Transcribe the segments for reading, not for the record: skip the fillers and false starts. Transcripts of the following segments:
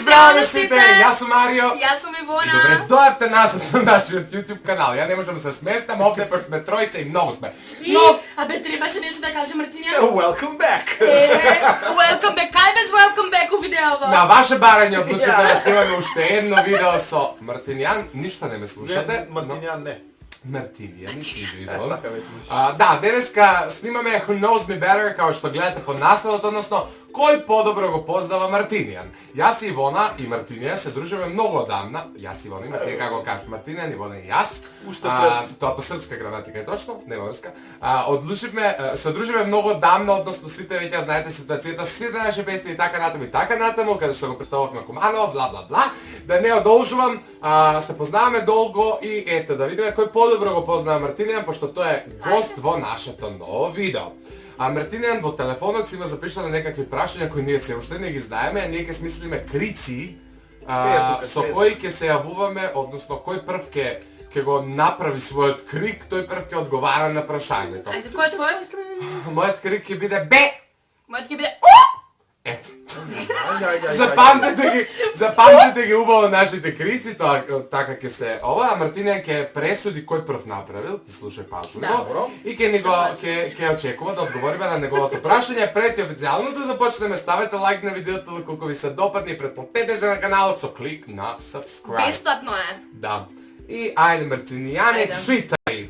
Zdravo na sите, јас сум Марио. Јас сум Ивона. И добре дојавте назад на нашиот YouTube канал. Ја не можам да се сместам овде, пошто сме тројца и многу сме. Но, Абе, требаше нешто да каже Мартиња. Welcome back! Welcome back. Кај без welcome back у видеово? на ваше барање одлучивме да снимаме уште едно видео со Мартињан. Ништо не ме слушате. Мартињан не. Мартињан, си извинувам. Така веќе мислиш. Да, денеска снимаме Who Knows Me Better, као што гледате под насловот, односно кој подобро го познава Мартињан. Јас и Ивона и Мартиња се дружиме многу одамна. Јас и Ивона и Мартиња, како кажеш Мартињан, Ивона и јас. Уште пред. Тоа по српска граматика е точно, нема врска. Се дружиме многу одамна, односно сите веќе знаете ситуацијата со сите наши песни и така натаму, каде што го представувавме Куманово, бла бла бла. Да не одолжувам, се познаваме долго и ете да видиме кој подобро го познава Мартињан, пошто тој е гост во нашето ново видео. Мартињан во телефонот си има запишано некакви прашања кои ние се уште не ги знаеме, а ние ќе смислиме крици со кои ќе се јавуваме, односно кој прв ќе го направи својот крик, тој прв ќе одговара на прашањето. Ајде, кој е твојот? Мојот крик ќе биде бе! Мојот ќе биде Ето. Ај. Запамтете ги убаво нашите крици, тоа така ќе се ова, а Мартињан ќе пресуди кој прв направил, ти слушај пажливо, и ќе очекува да одговориме на неговото прашање. Пред официјално да започнеме, ставете лайк на видеото доколку ви се допадне и претплатете се на каналот со клик на subscribe. Бесплатно е. Да. И ајде Мартињане, читај.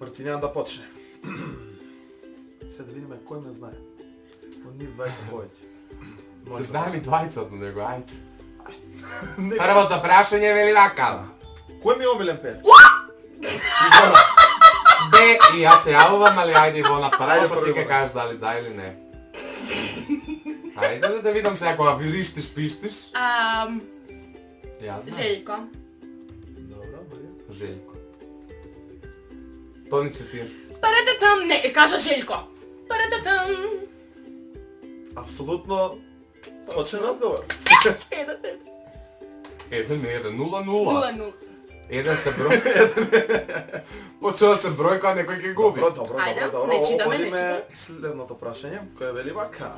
Мартињан да почне. Се да видиме кој ме знае. Од нив 20 повеќе. Се знаем и двајца од него, ајде. Првото прашање вели вака. Кој ми е омилен пеец? Бе, и јас се јавувам, али ајде Ивона прво, Ајде, па ти прво. ќе кажеш дали да или не. Ајде да видам сега кога вириштиш, пиштиш. Јас знам. Желјко. Добро, Марија. Желјко. Тони Цетински. Парататам, не, кажа Желјко. Парататам. Апсолутно точен одговор. 1-0-0. 0-0. Еден се број. Почува се број кога некој ќе губи. Добро. Ајде, не читаме, не Одиме следното прашање, кој вели вака.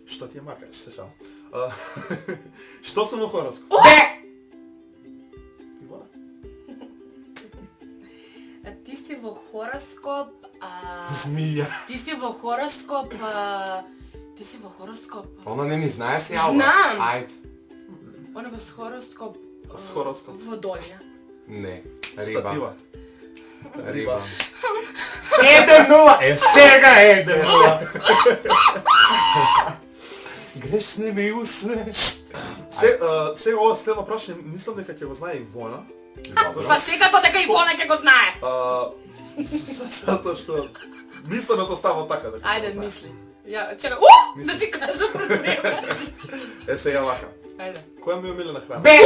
Што ти е мака, се шалам. Што сум во хороскоп? Бе! Ивана? Ти си во хороскоп, Змија. Ти си во хороскоп, Она не ми знае се јавува. Знам. Ајде. Она во хороскоп, Хороскоп. Водолија. Не. Риба. Статива. Риба. 1-0! Сега 1-0! Грешни ми усне. Сега ова следно прашање, мислам дека ќе го знае Ивона. Па секако дека Ивона ќе го знае. Затоа што мислам да става така дека. Ајде, мисли. Ја, чекај, да ти кажам пред него. Е, сега вака. Ајде. Која ми е омилена храна? Бе!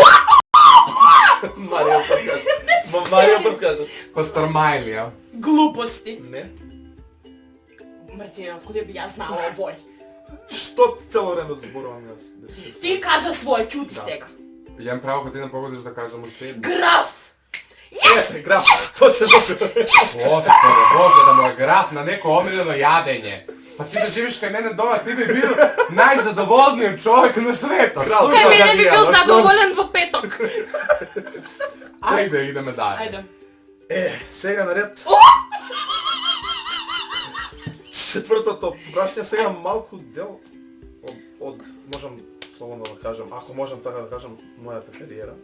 Марио подкажа. Марио подкажа. Пастормајлија. Глупости. Не. Мартина, откуде би ја знала овој? Што цело време зборувам јас? Ти кажа свој, чути сега. Јам право кога ти не погодиш да кажам уште едно. Граф! Е, граф, точно така. Господи, Боже, да му е граф на неко омилено јадење. Па ти да живиш кај мене дома, ти би бил најзадоволниот човек на светот. Крал. Кај мене би бил задоволен во петок. Ајде, идеме дале. Ајде. Сега наред. Четвртото прашање сега малку дел од можам слободно да кажам, ако можам така да кажам, мојата кариера.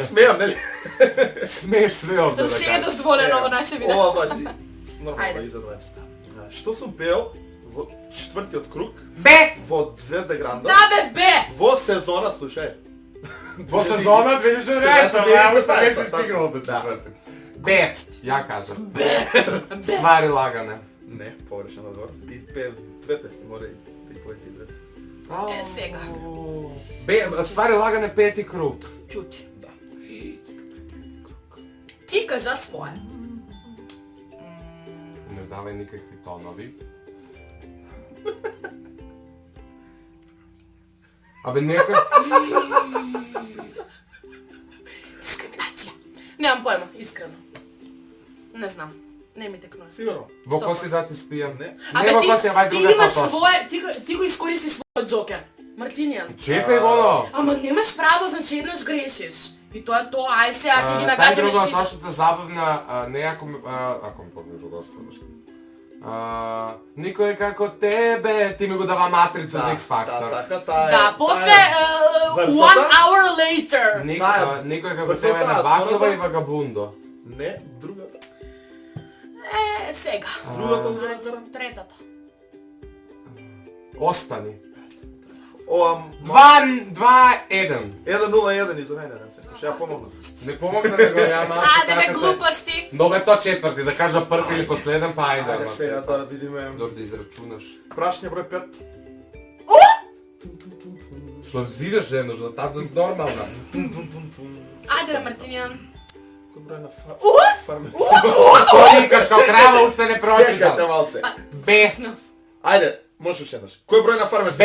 Смејам, нели? Смееш све овде да Се е кажеш. дозволено во наше видео. Ова важи нормално Ајде. и за двајцата. Што сум пеел во четвртиот круг Бе! во Звезда Гранда Да бе! во сезона, слушај. Во сезона 2019, ја уште не си стигнал до четвртик. Бе! Ја кажам. Бе! Ствари лагане. Не, погрешен одговор. И пеев две песни, мора и три поети и двете. Е, сега. Бе, ствари лагане пети круг. Чути. Да. Ти кажа своје. Не давај никакви тонови. Абе, некој... Дискриминација. Немам појма, искрено. Не знам. Не ми текнува. Сигурно. Во коси да ти спијам. Не. Не во коси, вај ти друга имаш точно. свое, ти го искористи својот джокер. Мартинијан. Чекај го, но. Ама немаш право, значи еднаш грешиш. И тоа е тоа, ај сега ти ги Тај нагадаме друго си. точната забавна, не ако ми помниш го што. Никој како тебе, ти ми го дава матрицу за X Factor. Да, после Врзата? 1 hour later. Никој како Врзата, тебе на Бакова втората? и Вагабундо. Не, другата. Сега. Другата Ајде, гарантирам. третата. Остани. 2-1 2-1. 1-0-1 и за мене, не се. Ще ја помогнам. Не помогна да го ја малку Ајде бе така се. глупости. Но бе то четврти, да кажа прв или последен, па ајде. Ајде ама сега се. да видиме. Добро да израчунаш. Прашање број 5. Што видиш жено, што тато нормална. Ајде бе Мартинијан. Кој број на фарме? Што викаш као крава уште не Чекайте прочитал? малце. Б. Ајде, можеш еднаш. Кој број на фарме? Б.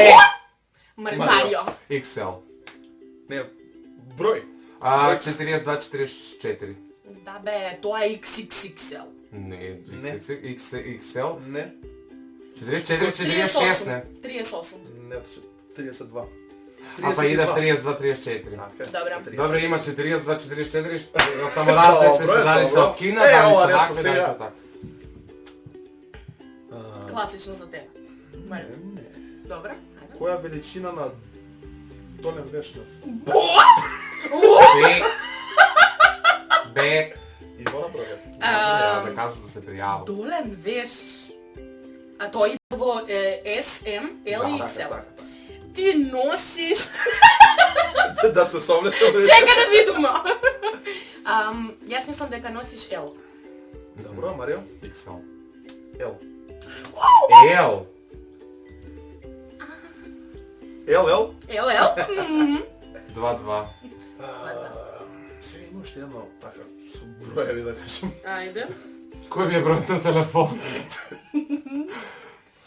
Марио. XL. Не, број. 42-44. Да бе, тоа е XXXL. Не, Не. XL. Не, 44-46 не. 38. не, 32. А па иде 32-34. Добро. Добре, има 42-44, што само разлик се Добро, дали се добро. од Кина, Е, дали ова се нешто вакве, дали сега. се така. Класично за тебе. Марио. Не. Добро. Ајде. Која величина на долен вешност? Б. Б. И мора бројаш. Ја да кажу да се пријавам. Долен веш. А тој иде во S, M, L и Така, XL. така. Ти носиш... Да се совлечам. Чека да видима. Јас мислам дека носиш L. Добро, Марио. XL. Ел. Ел. Ел. L. 2-2. Сега има уште едно, така, со бројеви да кажем. Ајде. Кој ми е бројот на телефон?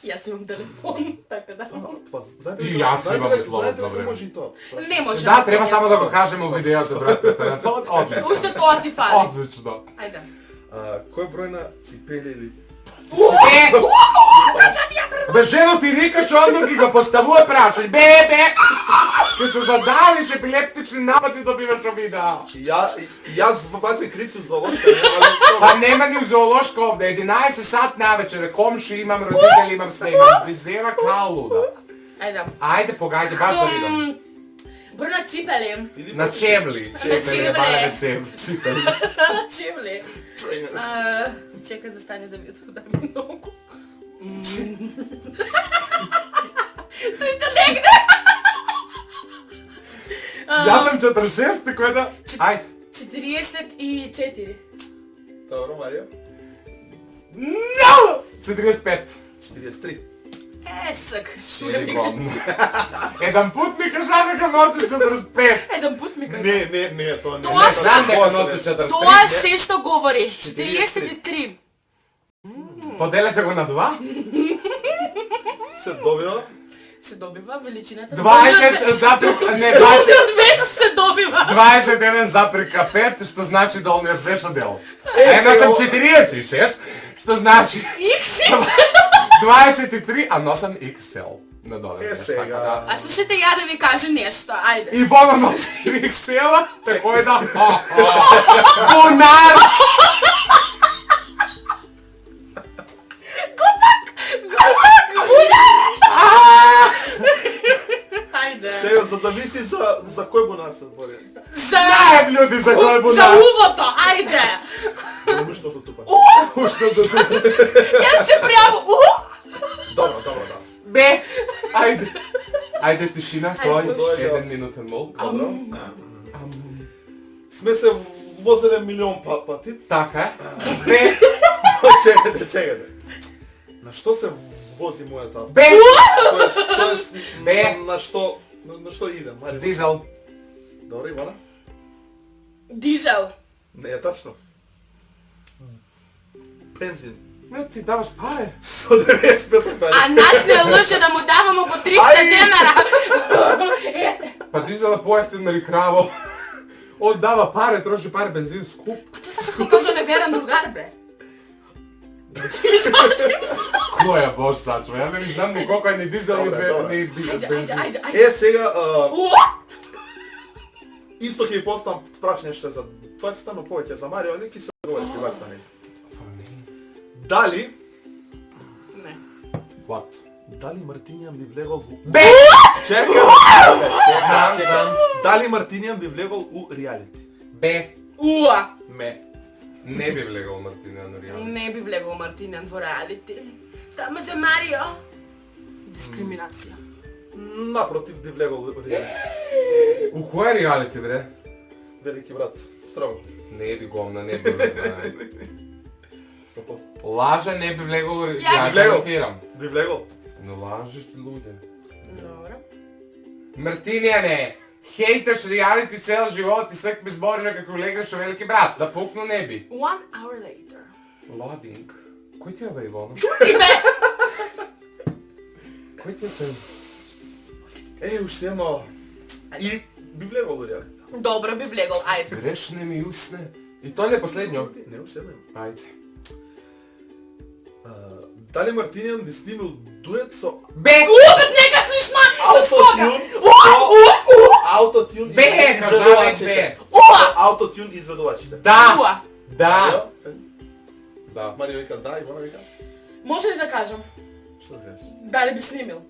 Јас имам телефон, така да. Па, знаете И ли, јас знаете имам ли- слободно знаете ли време. како може и тоа? Не може. Да, треба само да го кажеме у видеото бројот на телефон. Одлично. Уште тоа ти фали. Одлично. Ајде. Кој број на ципели или... Бе, жено ти рекаш, онда ги го поставува прашањ. Бе. Ке се задавиш епилептични напади добиваш о видео. Јас во вакви крици за лошка нема, Па нема ни зоолошка овде, 11 сат навечере, комши имам, родители имам, све имам. Визела као луда. Ајде. Ајде, погајде, баш да видам. Број на ципели. На чевли. чевли. вале цевли. Чивли. Trainers. Чекай да стане да види да ми многу. Тој сте легне. Јас сум 46, кој да... Ајде. 44. Добро, Марио. No! 45. 43. Есак, Или шури. годно. Еден пут ми кажа дека носи 45. Еден пут ми кажа. Не, тоа не. Тоа Не, се- Знам дека тоа носи се не. 43. Тоа е се што говори. 43. 43. Поделете го на 2. Се добива. Се добива величината. 20 запрека... Не, 20... Долниот веш се добива. 21 запрека 5, што значи долниот веш одел. Едно сега, сам 46, што значи Икс. 23, а носам XL на долен веш. сега. Така да. А слушайте, ја да ви кажем нешто, ајде. Ивона носи XL-а, тако е да... Бунар! Ајде. Сега, за да мисли за кој бонар се збори. За... Знаем люди за кој За бунар! увото, ајде. За ушното тупа. Ушното тук. Јас се пријаву. Добро, да. Бе! Ајде! Ајде тишина, стој, Ајде. 1 минутен мол. Добро. Сме се возеле милион пати. Така, бе! Чекайте. На што се вози мојата авто? Бе! Тоест, Бе. на што иде? Марио? Дизел. Добро, Ивана? Дизел. Не е тачно. Бензин. Не, ти даваш паре. Со 95 пари. А нас не лъже да му давамо по 300 Ај. денара. Ете. Па дизел е поевтин мери краво. Он дава паре, троши паре, бензин скуп. А тоа сакаш да кажа неверен другар, бре. Која бош сачува? Ја не знам ни колко е ни дизел ни Добре, добре. Ајде, бензин. Е, сега, Уа! исто ќе ви поставам прашање што е за твојцата, но повеќе за Марио, не ќе се одговорите вашата не. Дали What? Дали Мартинијан би влегол во... Бе! Чекам! Знам. Дали Мартинијан би влегол у реалити? Бе! Уа! Ме. Не би влегол Мартина на реалити. Не би влегол Мартинен во реалити. Само за Марио. Дискриминација. Напротив би влегол у реалити. У која реалити, бре? Велики брат, строго. Не би гомна, не би влегол. 100%. Лажа не би влегол у Ја реалити. би влегол. Цитирам. Би влегол? Не лажеш ти луѓе. Добро. Мартинијане, хейташ реалити цел живот и свек ми збориш како легнеш у велики брат. Да пукну не би. 1 hour later. Ладинг. Кој ти е ова Ивона? Тебе! Кој ти е тој? Уште едно. И би влегол у реалити. Добро би влегол, ајде. Грешне ми усне. И тоа не е последњо. Не, уште едно. Ајде. Дали Мартинијан би снимил дует со Бе! Убит нека слушна! Со скога? Аутотюн Бе, кажа веќе бе. Уа! Аутотюн изведувачите. Да! Уа! Да! Да. Марио вика да, Ивана вика. Може ли да кажам? Што да кажеш? Дали би снимил?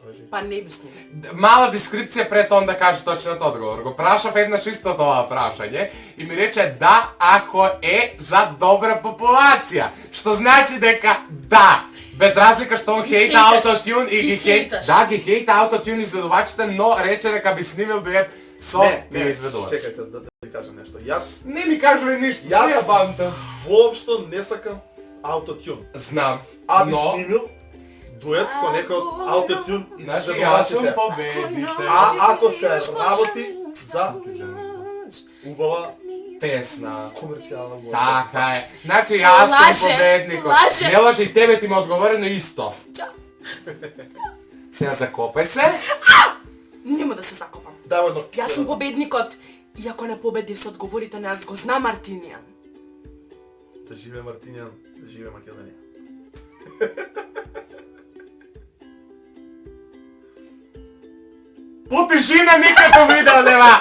Кажи. Па не би снимил. Мала дескрипција пред он да каже точниот одговор. Го прашав еднаш исто тоа прашање и ми рече да ако е за добра популација. Што значи дека да. Без разлика што он хейта хейташ. аутотюн и ги хейташ. Да, ги хейта аутотюн изведувачите, но рече дека би снимил дует со тие изведувачи. чекајте да ви кажам нешто. Јас Не ми кажува ништо. Јас- Ја банта. воопшто не сакам аутотюн. Знам. А би Но снимил дует со некој од аутотюн значи јас сум изведувачите. победител. А ако се работи за убава Песна. комерцијална музика. Така е. Значи јас Лаже, сум победникот. лаже. Не лаже и тебе ти ме одговорено исто. Ча. Сега закопај се. Нема да се закопам. Давај едно. Јас сум победникот. Иако не победив со одговорите на јас го знам Мартинијан. Да живее Мартинијан, да живее Македонија. По тишина никако видео нема.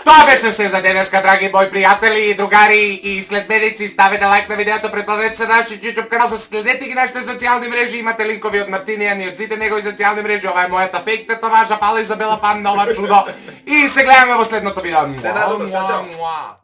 Тоа беше се за денеска, драги мои пријатели и другари и следбеници. Ставете лайк на видеото, претпладете се нашиот YouTube канал, следете ги нашите социјални мрежи, имате линкови од Мартинијан и од сите негови социјални мрежи. Ова е мојата фейк татоважа, Пала Изабела Пан, нова чудо. И се гледаме во следното видео. Се најдобро, чао, чао. Муа.